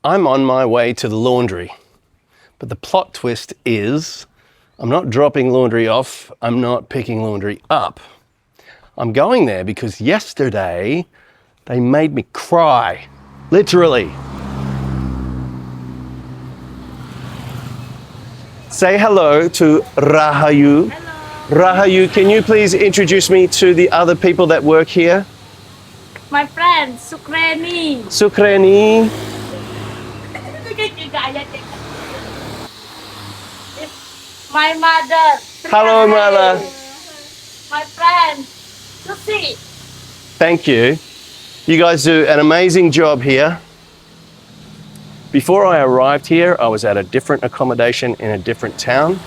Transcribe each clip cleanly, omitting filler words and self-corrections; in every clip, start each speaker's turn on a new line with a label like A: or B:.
A: I'm on my way to the laundry, but the plot twist is I'm not dropping laundry off, I'm not picking laundry up. I'm going there because yesterday they made me cry, literally. Say hello to Rahayu. Hello. Rahayu, can you please introduce me to the other people that work here?
B: My friend, Sukreni.
A: Sukreni.
B: My mother.
A: Hello, mother.
B: My friend, Susi.
A: Thank you. You guys do an amazing job here. Before I arrived here, I was at a different accommodation in a different town.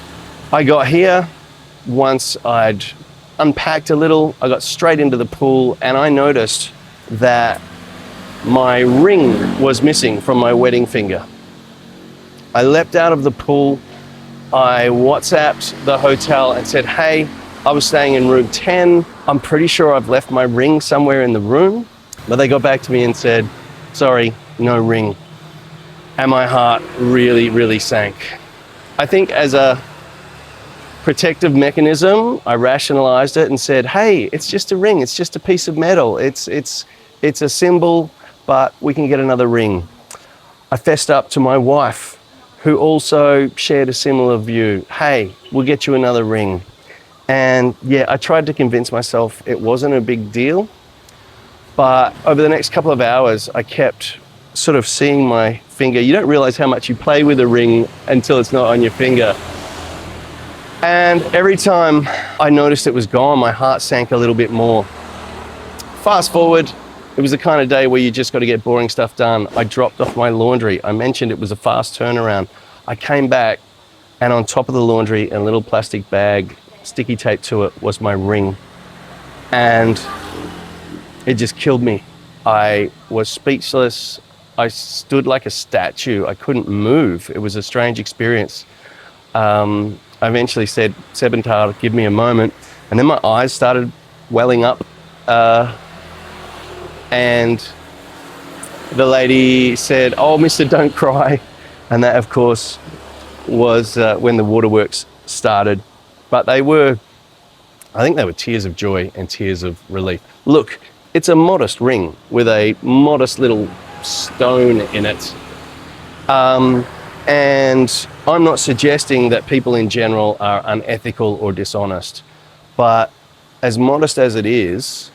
A: I got here, once I'd unpacked a little, I got straight into the pool and I noticed that my ring was missing from my wedding finger. I leapt out of the pool, I WhatsApped the hotel and said, hey, I was staying in room 10. I'm pretty sure I've left my ring somewhere in the room. But they got back to me and said, sorry, no ring. And my heart really, really sank. I think as a protective mechanism, I rationalized it and said, hey, it's just a ring, it's just a piece of metal. It's a symbol, but we can get another ring. I fessed up to my wife, who also shared a similar view. Hey, we'll get you another ring. And yeah, I tried to convince myself it wasn't a big deal. But over the next couple of hours, I kept sort of seeing my finger. You don't realize how much you play with a ring until it's not on your finger. And every time I noticed it was gone, my heart sank a little bit more. Fast forward, it was the kind of day where you just got to get boring stuff done. I dropped off my laundry. I mentioned it was a fast turnaround. I came back and on top of the laundry, in a little plastic bag, sticky tape to it, was my ring. And it just killed me. I was speechless. I stood like a statue. I couldn't move. It was a strange experience. I eventually said, Sebentar, give me a moment. And then my eyes started welling up. And the lady said, oh, mister, don't cry. And that, of course, was when the waterworks started. But I think they were tears of joy and tears of relief. Look, it's a modest ring with a modest little stone in it. And I'm not suggesting that people in general are unethical or dishonest, but as modest as it is,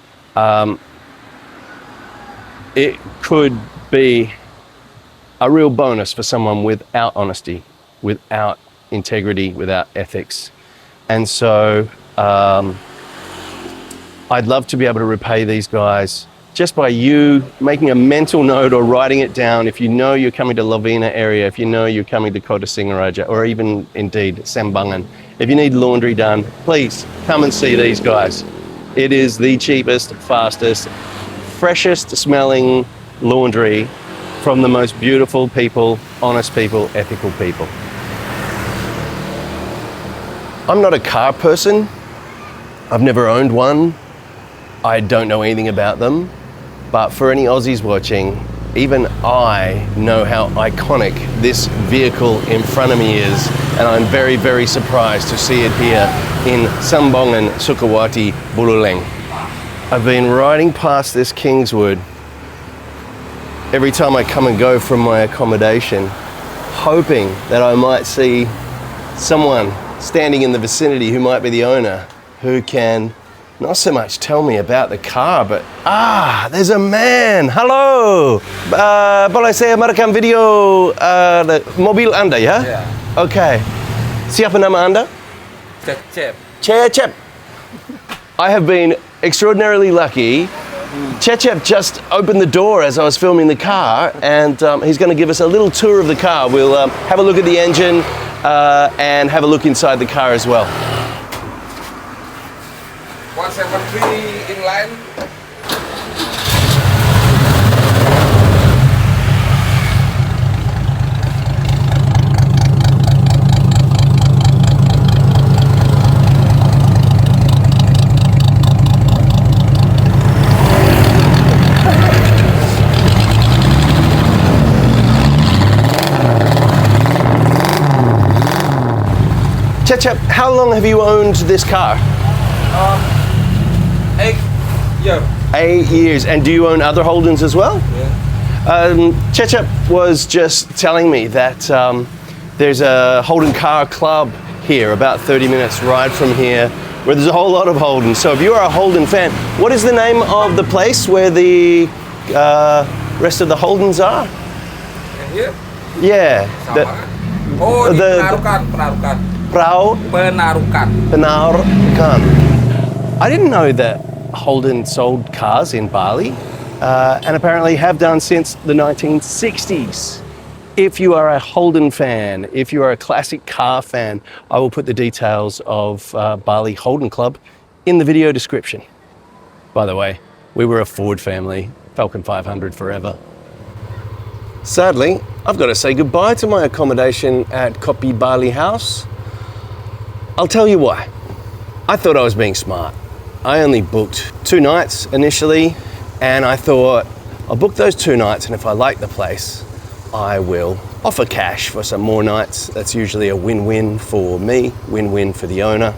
A: it could be a real bonus for someone without honesty, without integrity, without ethics. And so I'd love to be able to repay these guys just by you making a mental note or writing it down. If you know you're coming to Lovina area, if you know you're coming to Kota Singaraja, or even indeed Sambangan, if you need laundry done, please come and see these guys. It is the cheapest, fastest, freshest smelling laundry from the most beautiful people, honest people, ethical people. I'm not a car person. I've never owned one. I don't know anything about them. But for any Aussies watching, even I know how iconic this vehicle in front of me is, and I'm very, very surprised to see it here in Sambangan, Sukawati, Buleleng. I've been riding past this Kingswood every time I come and go from my accommodation, hoping that I might see someone standing in the vicinity who might be the owner, who can not so much tell me about the car, but there's a man. Hello. Boleh saya merekam video mobil Anda ya? Yeah. Okay. Siapa nama Anda?
C: Cecep.
A: Cecep. I have been extraordinarily lucky. Cecep just opened the door as I was filming the car, and he's going to give us a little tour of the car. We'll have a look at the engine and have a look inside the car as well.
C: 173 inline.
A: Cecep, how long have you owned this car?
C: 8 years.
A: 8 years. And do you own other Holdens as well?
C: Yeah.
A: Cecep was just telling me that there's a Holden car club here, about 30 minutes ride from here, where there's a whole lot of Holden. So if you are a Holden fan, what is the name of the place where the rest of the Holdens are?
C: And here?
A: Yeah.
C: Sambangan. Oh, di Penarukan.
A: Penarukan. I didn't know that Holden sold cars in Bali, and apparently have done since the 1960s. If you are a Holden fan, if you are a classic car fan, I will put the details of Bali Holden Club in the video description. By the way, we were a Ford family, Falcon 500 forever. Sadly, I've got to say goodbye to my accommodation at Kopi Bali House. I'll tell you why. I thought I was being smart. I only booked 2 nights initially, and I thought I'll book those 2 nights, and if I like the place, I will offer cash for some more nights. That's usually a win-win for me, win-win for the owner.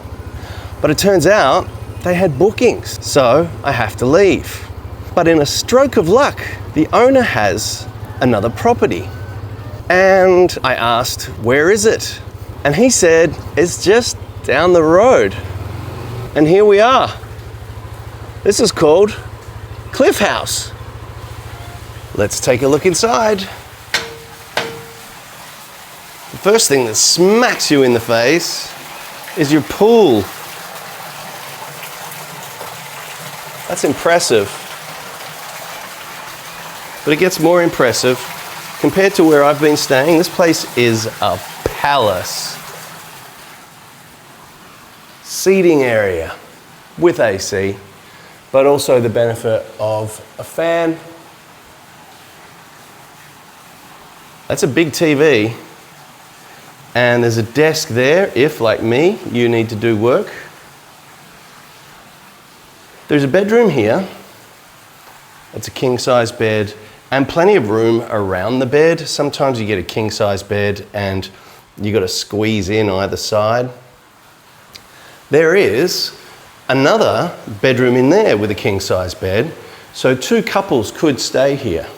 A: But it turns out they had bookings, so I have to leave. But in a stroke of luck, the owner has another property. And I asked, where is it? And he said, it's just down the road. And here we are. This is called Cliff House. Let's take a look inside. The first thing that smacks you in the face is your pool. That's impressive. But it gets more impressive. Compared to where I've been staying, this place is a palace. Seating area with AC, but also the benefit of a fan. That's a big TV. And there's a desk there if, like me, you need to do work. There's a bedroom here. It's a king-size bed and plenty of room around the bed. Sometimes you get a king-size bed and you got to squeeze in either side. There is another bedroom in there with a king-size bed, so 2 couples could stay here.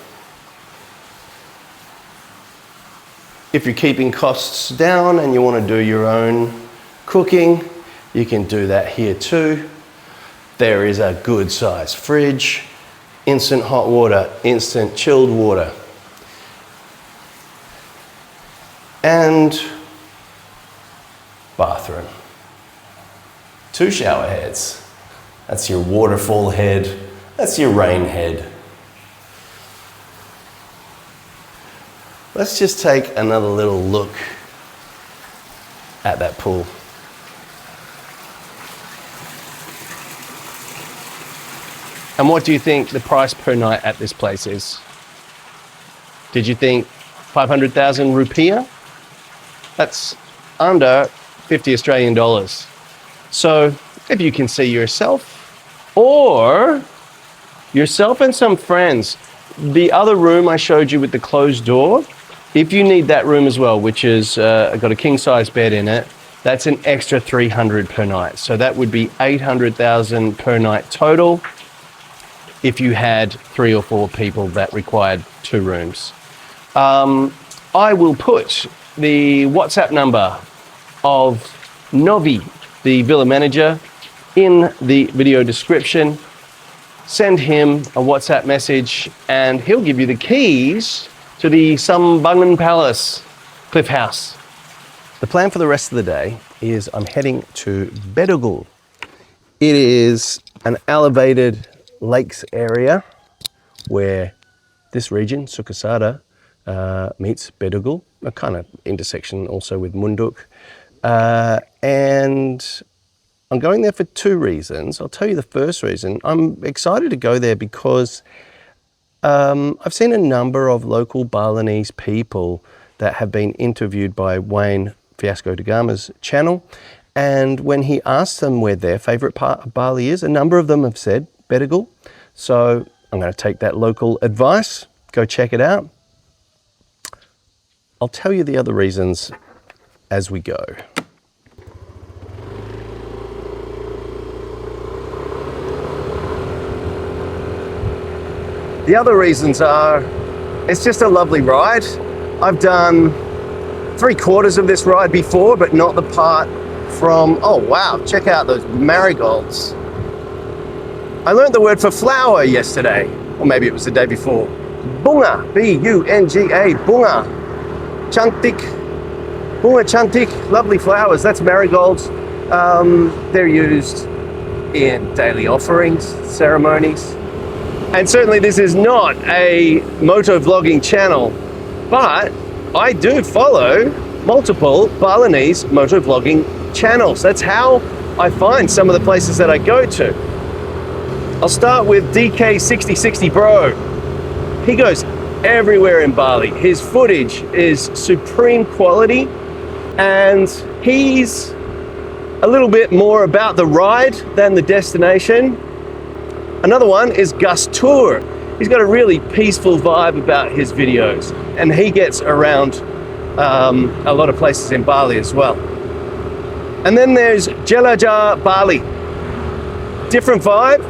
A: If you're keeping costs down and you want to do your own cooking, you can do that here too. There is a good sized fridge, instant hot water, instant chilled water. And bathroom. 2 shower heads. That's your waterfall head, that's your rain head. Let's just take another little look at that pool. And what do you think the price per night at this place is? Did you think 500,000 rupiah? That's under 50 Australian dollars. So if you can see yourself or yourself and some friends, the other room I showed you with the closed door, if you need that room as well, which is got a king-size bed in it, that's an extra 300 per night. So that would be 800,000 per night total if you had 3 or 4 people that required 2 rooms. I will put the WhatsApp number of Novi, the villa manager, in the video description. Send him a WhatsApp message and he'll give you the keys to the Sambangan Palace Cliff House. The plan for the rest of the day is I'm heading to Bedugul. It is an elevated lakes area where this region, Sukasada, meets Bedugul, a kind of intersection also with Munduk. And I'm going there for 2 reasons. I'll tell you the first reason. I'm excited to go there because I've seen a number of local Balinese people that have been interviewed by Wayne Fiasco da Gama's channel. And when he asked them where their favourite part of Bali is, a number of them have said Bedugul. So I'm going to take that local advice, go check it out. I'll tell you the other reasons as we go. The other reasons are, it's just a lovely ride. I've done 3/4 of this ride before, but not the part from, oh wow, check out those marigolds. I learned the word for flower yesterday, or maybe it was the day before. Bunga, B-U-N-G-A, bunga. Chantik, bunga chantik, lovely flowers, that's marigolds. They're used in daily offerings, ceremonies. And certainly this is not a moto vlogging channel, but I do follow multiple Balinese moto vlogging channels. That's how I find some of the places that I go to. I'll start with DK6060 Bro. He goes everywhere in Bali. His footage is supreme quality, and he's a little bit more about the ride than the destination. Another one is Gus Tour. He's got a really peaceful vibe about his videos, and he gets around a lot of places in Bali as well. And then there's Jelajah Bali. Different vibe.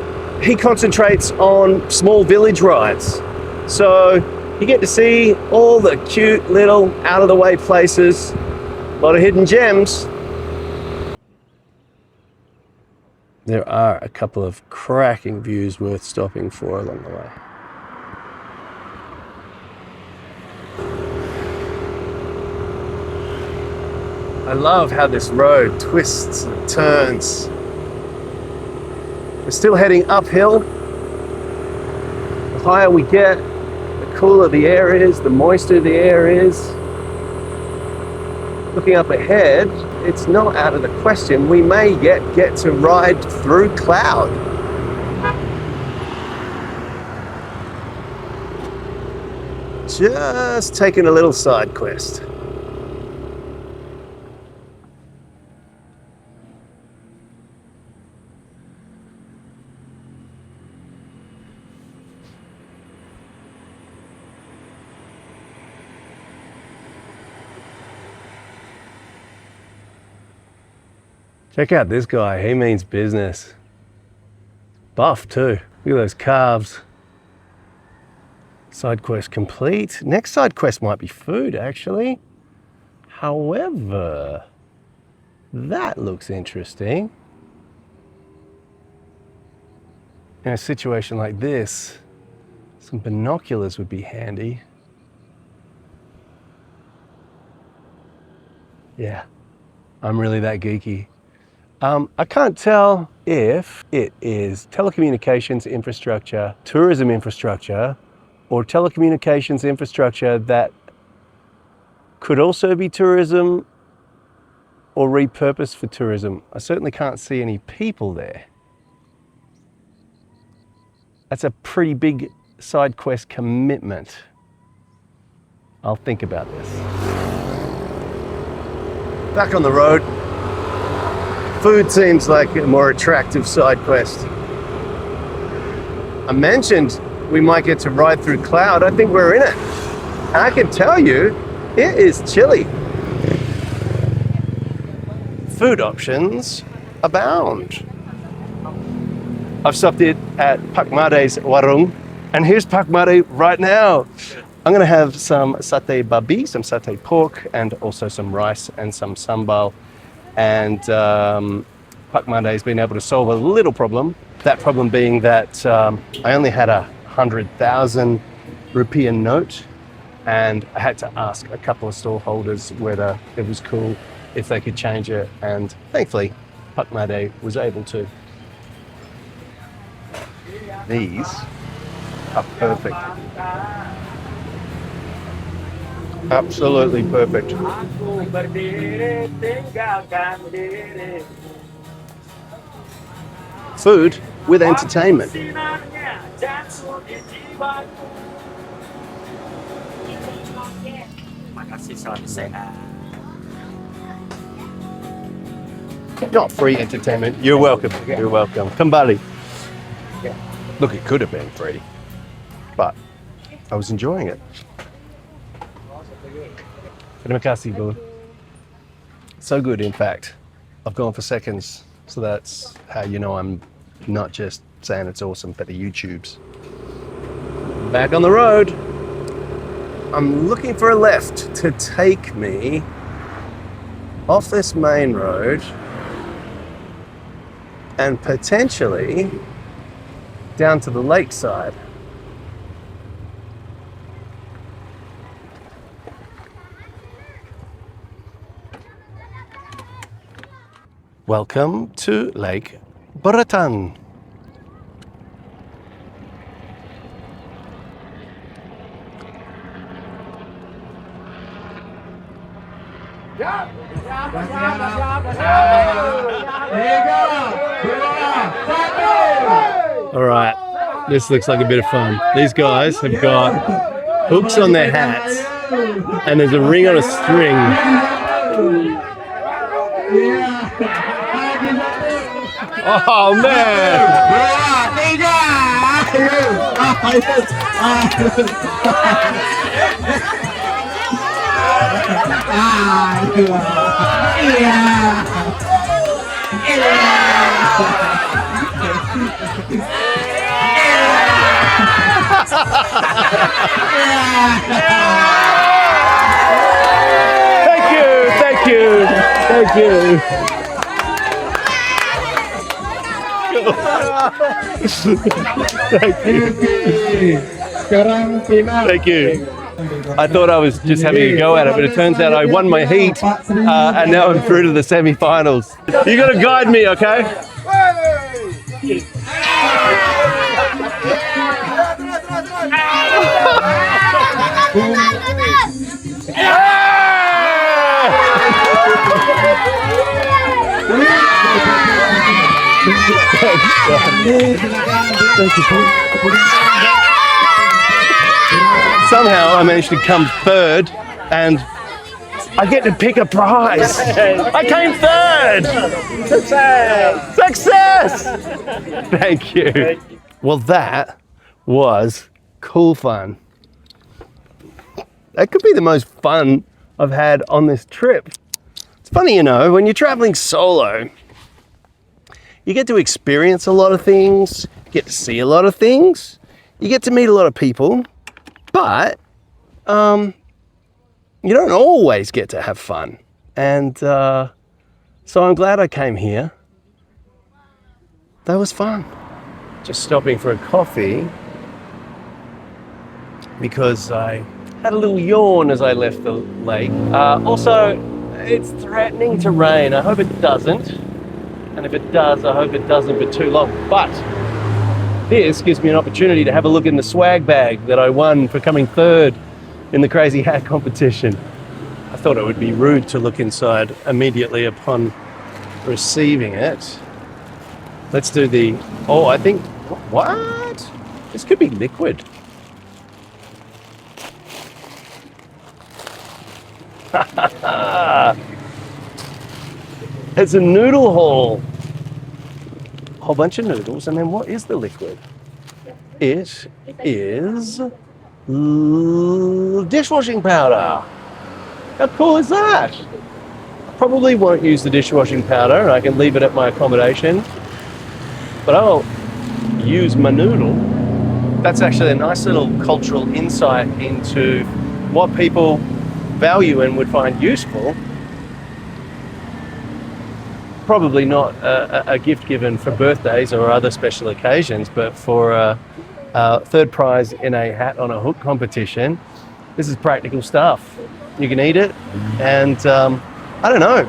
A: He concentrates on small village rides. So you get to see all the cute little out of the way places, a lot of hidden gems. There are a couple of cracking views worth stopping for along the way. I love how this road twists and turns. We're still heading uphill. The higher we get, the cooler the air is, the moister the air is. Looking up ahead, it's not out of the question we may yet get to ride through cloud. Just taking a little side quest. Check out this guy, he means business. Buff too, look at those calves. Side quest complete. Next side quest might be food actually. However, that looks interesting. In a situation like this, some binoculars would be handy. Yeah, I'm really that geeky. I can't tell if it is telecommunications infrastructure, tourism infrastructure, or telecommunications infrastructure that could also be tourism or repurposed for tourism. I certainly can't see any people there. That's a pretty big side quest commitment. I'll think about this. Back on the road. Food seems like a more attractive side quest. I mentioned we might get to ride through cloud. I think we're in it. And I can tell you, it is chilly. Food options abound. I've stopped it at Pak Made's Warung, and here's Pak Made right now. I'm gonna have some Sate Babi, some satay pork, and also some rice and some sambal. And Pak Made's been able to solve a little problem. That problem being that I only had 100,000 rupiah note, and I had to ask a couple of stall holders whether it was cool if they could change it, and thankfully Pak Made was able to. These are perfect. Absolutely perfect. Food with entertainment. Not free entertainment. You're welcome. You're welcome. Kembali. Look, it could have been free, but I was enjoying it. Terima kasih, Bu. So good, in fact. I've gone for seconds, so that's how you know I'm not just saying it's awesome for the YouTubes. back on the road. I'm looking for a left to take me off this main road and potentially down to the lakeside. Welcome to Lake Beratan. All right, this looks like a bit of fun. These guys have got hooks on their hats and there's a ring on a string. Oh man! Thank you. Thank you. I thought I was just having a go at it, but it turns out I won my heat, and now I'm through to the semi-finals. You got to guide me, okay? Somehow I managed to come third and I get to pick a prize. I came third! Success! Success! Thank you. Well, that was cool fun. That could be the most fun I've had on this trip. It's funny, you know, when you're traveling solo, you get to experience a lot of things, you get to see a lot of things, you get to meet a lot of people, but you don't always get to have fun. And so I'm glad I came here. That was fun. Just stopping for a coffee because I had a little yawn as I left the lake. Also, it's threatening to rain. I hope it doesn't. And if it does, I hope it doesn't for too long. But this gives me an opportunity to have a look in the swag bag that I won for coming third in the Crazy Hat competition. I thought it would be rude to look inside immediately upon receiving it. Let's do the, oh, I think, what? This could be liquid. It's a noodle haul. A whole bunch of noodles, and then what is the liquid? It is dishwashing powder. How cool is that? I probably won't use the dishwashing powder, and I can leave it at my accommodation, but I'll use my noodle. That's actually a nice little cultural insight into what people value and would find useful. Probably not a gift given for birthdays or other special occasions, but for a third prize in a hat on a hook competition, this is practical stuff. You can eat it, and I don't know,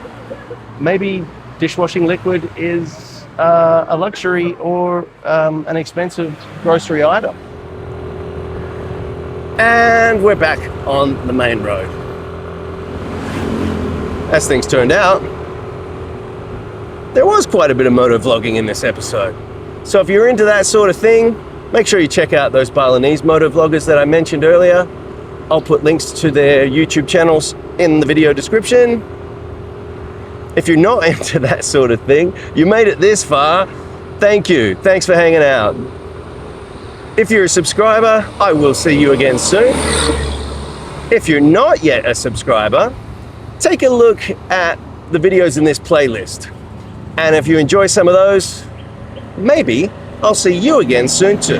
A: maybe dishwashing liquid is a luxury or an expensive grocery item. And we're back on the main road. As things turned out, there was quite a bit of motor vlogging in this episode. So if you're into that sort of thing, make sure you check out those Balinese motor vloggers that I mentioned earlier. I'll put links to their YouTube channels in the video description. If you're not into that sort of thing, you made it this far, thank you. Thanks for hanging out. If you're a subscriber, I will see you again soon. If you're not yet a subscriber, take a look at the videos in this playlist. And if you enjoy some of those, maybe I'll see you again soon too.